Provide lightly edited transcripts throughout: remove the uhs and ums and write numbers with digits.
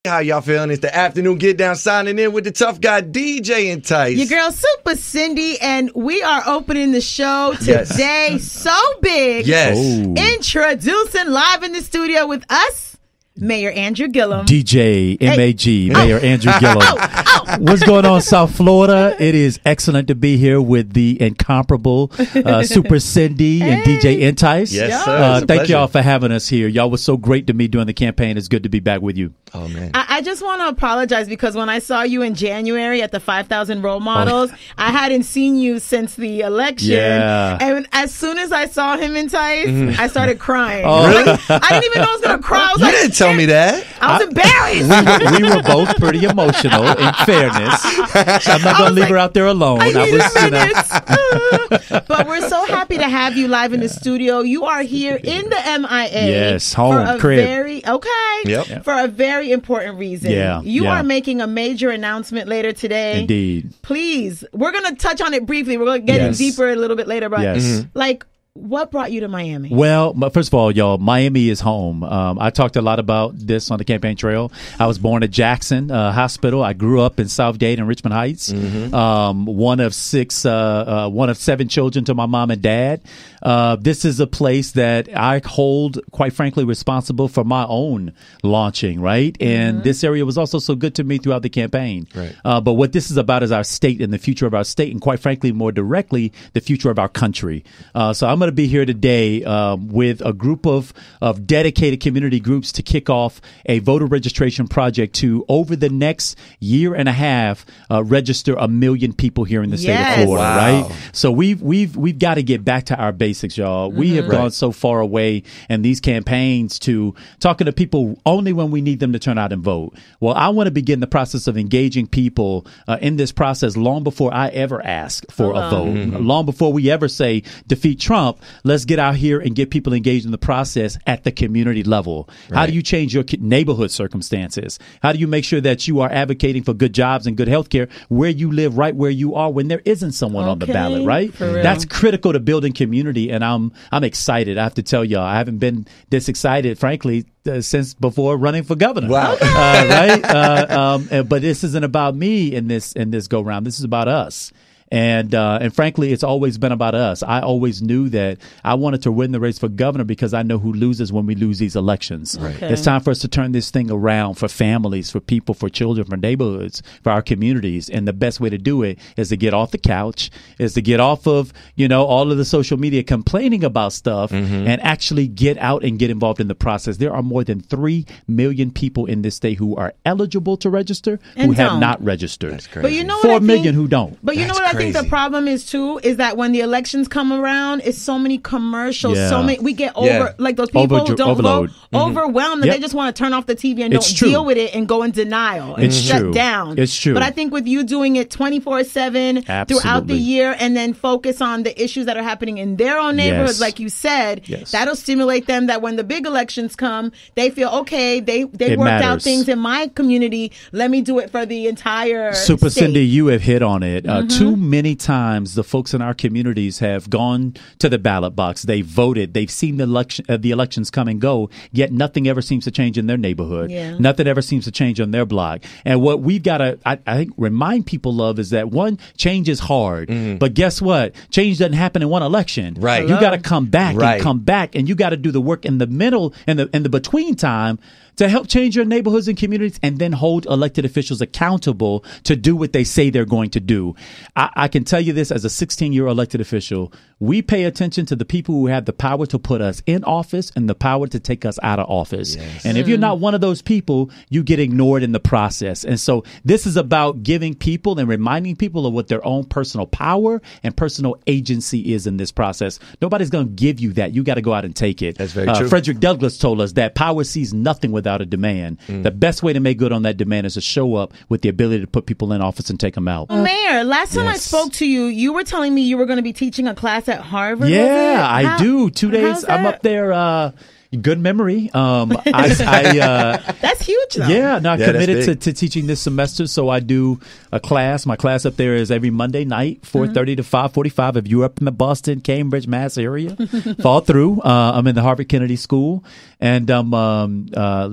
How y'all feeling? It's the afternoon get down, signing in with the tough guy DJ Entice. Your girl Supa Cindy, and we are opening the show today. So big. Yes. Oh. Introducing live in the studio with us, Mayor Andrew Gillum. DJ MAG, Mayor Andrew Gillum. What's going on, South Florida? It is excellent to be here with the incomparable Supa Cindy and DJ Entice. Yes, sir. Thank y'all for having us here. Y'all was so great to me during the campaign. It's good to be back with you. Oh, man. I just want to apologize because when I saw you in January at the 5,000 Role Models, I hadn't seen you since the election. Yeah. And as soon as I saw him in Entice, I started crying. Oh. Really? I didn't even know I was going to cry. I was You like, didn't tell me that. I was embarrassed. We were both pretty emotional, in fairness. I'm not going to leave her out there alone. But we're so happy to have you live in the studio. You are here in the MIA. Yes, home, for a crib. For a very important reason. Yeah, You yeah. are making a major announcement later today. Indeed. Please, we're going to touch on it briefly. We're going to get in deeper a little bit later. But Yes. like, what brought you to Miami? Well, first of all, y'all, Miami is home. I talked a lot about this on the campaign trail. I was born at Jackson Hospital. I grew up in Southgate and Richmond Heights. One of 7 children to my mom and dad. This is a place that I hold, quite frankly, responsible for my own launching, right? And this area was also so good to me throughout the campaign. Right. But what this is about is our state and the future of our state, and quite frankly, more directly, the future of our country. So I'm going to be here today with a group of dedicated community groups to kick off a voter registration project to, over the next year and a half, register 1 million people here in the state of Florida, Wow. right? So we've got to get back to our basics, y'all. We have gone so far away in these campaigns to talking to people only when we need them to turn out and vote. Well, I want to begin the process of engaging people in this process long before I ever ask for a vote, long before we ever say defeat Trump. Let's get out here and get people engaged in the process at the community level. How do you change your neighborhood circumstances? How do you make sure that you are advocating for good jobs and good health care where you live, right where you are, when there isn't someone on the ballot, right? That's critical to building community, and I'm excited. I have to tell y'all, I haven't been this excited, frankly, since before running for governor. Wow. Right? But this isn't about me in this go round. This is about us. And frankly, it's always been about us. I always knew that I wanted to win the race for governor because I know who loses when we lose these elections. Right. It's time for us to turn this thing around for families, for people, for children, for neighborhoods, for our communities. And the best way to do it is to get off the couch, is to get off of, all of the social media complaining about stuff and actually get out and get involved in the process. There are more than 3 million people in this state who are eligible to register who have not registered. That's crazy. But you know what 4 million who don't. But you know what I think the problem is too is that when the elections come around, it's so many commercials, so many. We get like those people who don't overload. vote, overwhelmed, and they just want to turn off the TV and don't deal with it and go in denial and shut down. It's true. But I think with you doing it 24/7 throughout the year, and then focus on the issues that are happening in their own neighborhoods, like you said, that'll stimulate them. That when the big elections come, they feel okay. They worked out things in my community. Let me do it for the entire Supa state. Cindy, you have hit on it. Too many times the folks in our communities have gone to the ballot box. They voted. They've seen the elections come and go, yet nothing ever seems to change in their neighborhood. Nothing ever seems to change on their block. And what we've got to, I think, remind people of is that, one, change is hard. But guess what? Change doesn't happen in one election. Right. You got to come back and come back, and you got to do the work in the middle and the between time to help change your neighborhoods and communities, and then hold elected officials accountable to do what they say they're going to do. I can tell you this as a 16-year elected official, we pay attention to the people who have the power to put us in office and the power to take us out of office. And if you're not one of those people, you get ignored in the process. And so this is about giving people and reminding people of what their own personal power and personal agency is in this process. Nobody's going to give you that. You got to go out and take it. That's very true. Frederick Douglass told us that power sees nothing without a demand. The best way to make good on that demand is to show up with the ability to put people in office and take them out. Mayor, last time I spoke to you, you were telling me you were going to be teaching a class at Harvard. Yeah, I do. 2 days. I'm up there Good memory. That's huge, though. Yeah, no, I'm committed to teaching this semester. So I do a class. My class up there is every Monday night, 4:30 to 5:45. If you're up in the Boston, Cambridge, Mass area, fall through. I'm in the Harvard Kennedy School, and I'm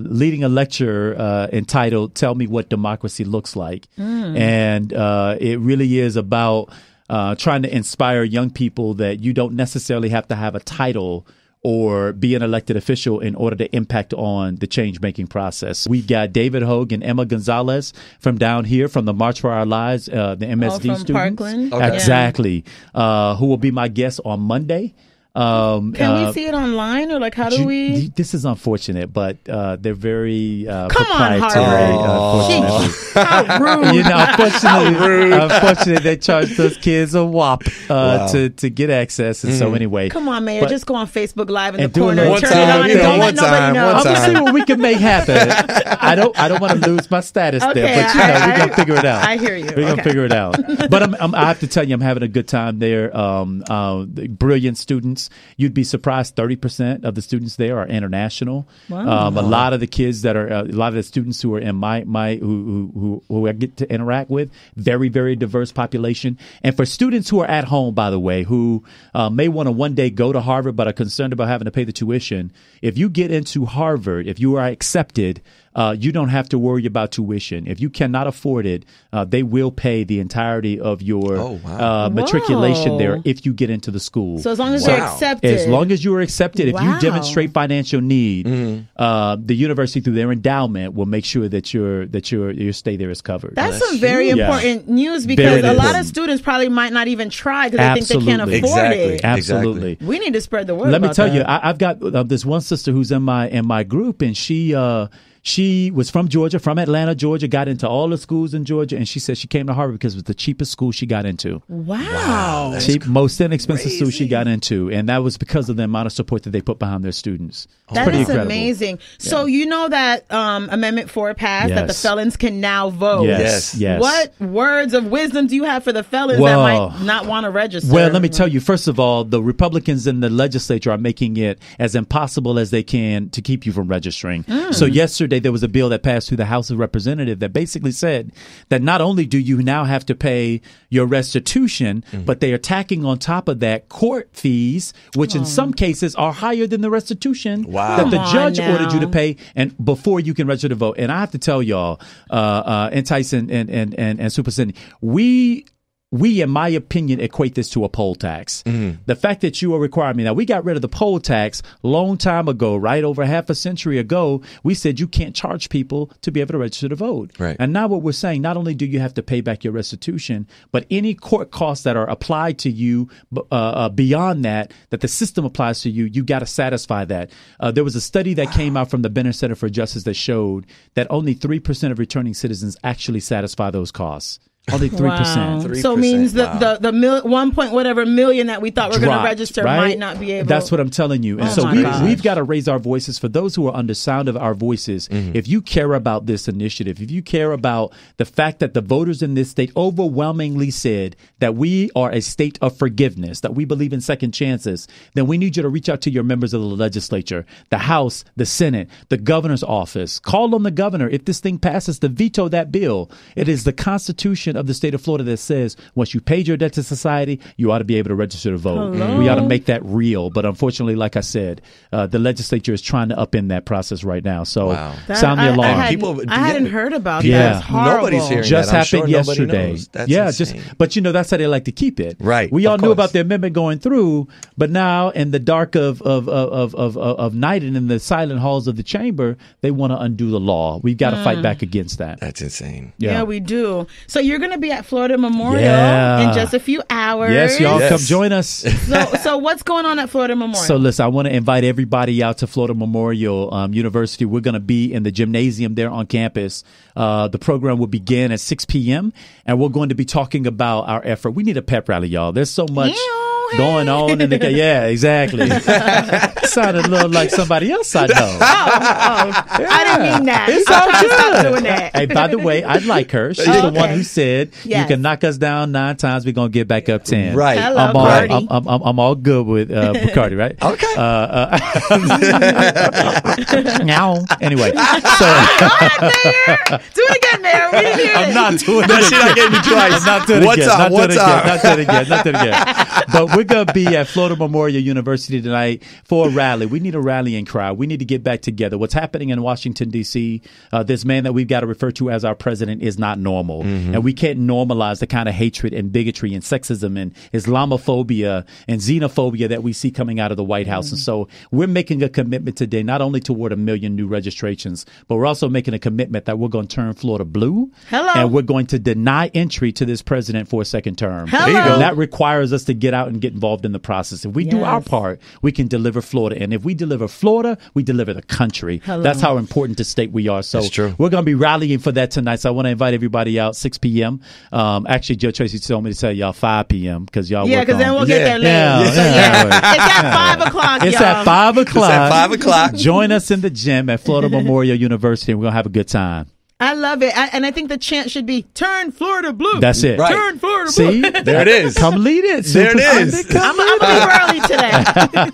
leading a lecture entitled "Tell Me What Democracy Looks Like," and it really is about trying to inspire young people that you don't necessarily have to have a title or be an elected official in order to impact on the change-making process. We've got David Hogue and Emma Gonzalez from down here from the March for Our Lives, the MSD from students. Parkland? Okay. Exactly. Who will be my guest on Monday. Can we see it online, or like how do we? This is unfortunate, but they're very Come on, proprietary. Harvard. How rude! Unfortunately, they charge those kids a whop to get access. And so anyway, come on, Mayor, just go on Facebook Live in the do corner, it turn it on, and don't let nobody know. I'm gonna see what we can make happen. I don't want to lose my status there, but we're gonna figure it out. I hear you. We're gonna figure it out. But I have to tell you, I'm having a good time there. Brilliant students. You'd be surprised. 30% of the students there are international. Wow. A lot of the kids that are, a lot of the students who are in who I get to interact with, very, very diverse population. And for students who are at home, by the way, who may want to one day go to Harvard but are concerned about having to pay the tuition, if you get into Harvard, if you are accepted, you don't have to worry about tuition. If you cannot afford it, they will pay the entirety of your matriculation there if you get into the school. So as long as you're accepted. As long as you are accepted, if you demonstrate financial need, the university through their endowment will make sure that your stay there is covered. That's some very important news, because a lot of students probably might not even try because they think they can't afford it. Absolutely. We need to spread the word. Let me tell you, that. I've got this one sister who's in my group, and she was from Georgia, from Atlanta, Georgia, got into all the schools in Georgia, and she said she came to Harvard because it was the cheapest school she got into. Wow. Most inexpensive school she got into, and that was because of the amount of support that they put behind their students. That is amazing. Yeah. So you know that Amendment 4 passed, that the felons can now vote. Yes. What words of wisdom do you have for the felons that might not want to register? Well, let me tell you, first of all, the Republicans in the legislature are making it as impossible as they can to keep you from registering. So yesterday, there was a bill that passed through the House of Representatives that basically said that not only do you now have to pay your restitution, but they are tacking on top of that court fees, which in some cases are higher than the restitution that the judge ordered you to pay, and before you can register to vote. And I have to tell y'all, Entice and Supa, we, in my opinion, equate this to a poll tax. The fact that you are requiring me. Now, we got rid of the poll tax long time ago, right? Over half a century ago, we said you can't charge people to be able to register to vote. Right. And now what we're saying, not only do you have to pay back your restitution, but any court costs that are applied to you beyond that the system applies to you, you got to satisfy that. There was a study that came out from the Bennett Center for Justice that showed that only 3% of returning citizens actually satisfy those costs. Only 3%. Wow. 3%. So it means the 1 point whatever million that we thought were going to register might not be able. That's what I'm telling you. And so we've got to raise our voices for those who are under sound of our voices. If you care about this initiative, if you care about the fact that the voters in this state overwhelmingly said that we are a state of forgiveness, that we believe in second chances, then we need you to reach out to your members of the legislature, the House, the Senate, the governor's office. Call on the governor, if this thing passes, to veto that bill. It is the Constitution of the state of Florida that says once you paid your debt to society, you ought to be able to register to vote. We ought to make that real. But unfortunately, like I said, the legislature is trying to upend that process right now. So sound the alarm. I hadn't heard about that. That's horrible. Nobody's hearing just that. happened yesterday. That's but that's how they like to keep it. Right. We all knew about the amendment going through, but now in the dark of night and in the silent halls of the chamber, they want to undo the law. We've got to fight back against that. That's insane. Yeah, we do. So you're going to be at Florida Memorial in just a few hours. Yes, y'all come join us. So what's going on at Florida Memorial? So listen, I want to invite everybody out to Florida Memorial University. We're going to be in the gymnasium there on campus. The program will begin at 6 p.m. and we're going to be talking about our effort. We need a pep rally, y'all. There's so much going on in the exactly. Sounded a little like somebody else I know. I didn't mean that. It's all good. Stop doing that. Hey, by the way, I like her. She's the one who said you can knock us down 9 times. We're gonna get back up 10. Right. Hello, Cardi. I'm all good with Cardi, right? Okay. Anyway, so do it again, Mayor. We didn't hear it. I'm not doing it. She's not getting me twice. I'm not doing it What's again. up? What's up? Not doing it again. But we're going to be at Florida Memorial University tonight for a rally. We need a rallying crowd. We need to get back together. What's happening in Washington, D.C., this man that we've got to refer to as our president is not normal. Mm-hmm. And we can't normalize the kind of hatred and bigotry and sexism and Islamophobia and xenophobia that we see coming out of the White House. And so we're making a commitment today, not only toward 1 million new registrations, but we're also making a commitment that we're going to turn Florida blue. Hello. And we're going to deny entry to this president for a second term. Hello. There you go. And that requires us to get out and get involved in the process. If we do our part, we can deliver Florida. And if we deliver Florida, we deliver the country. Hello. That's how important a state we are. So we're going to be rallying for that tonight. So I want to invite everybody out 6 p.m. Actually, Joe Tracy told me to tell y'all 5 p.m. because y'all Yeah, because then we'll get there late. It's at 5 o'clock, It's y'all. at 5 o'clock. It's at 5 o'clock. Join us in the gym at Florida Memorial University. We're going to have a good time. I love it. And I think the chant should be, turn Florida blue. That's it. Right. Turn Florida See? blue. There it is. Come lead it. There it is. I'm early today.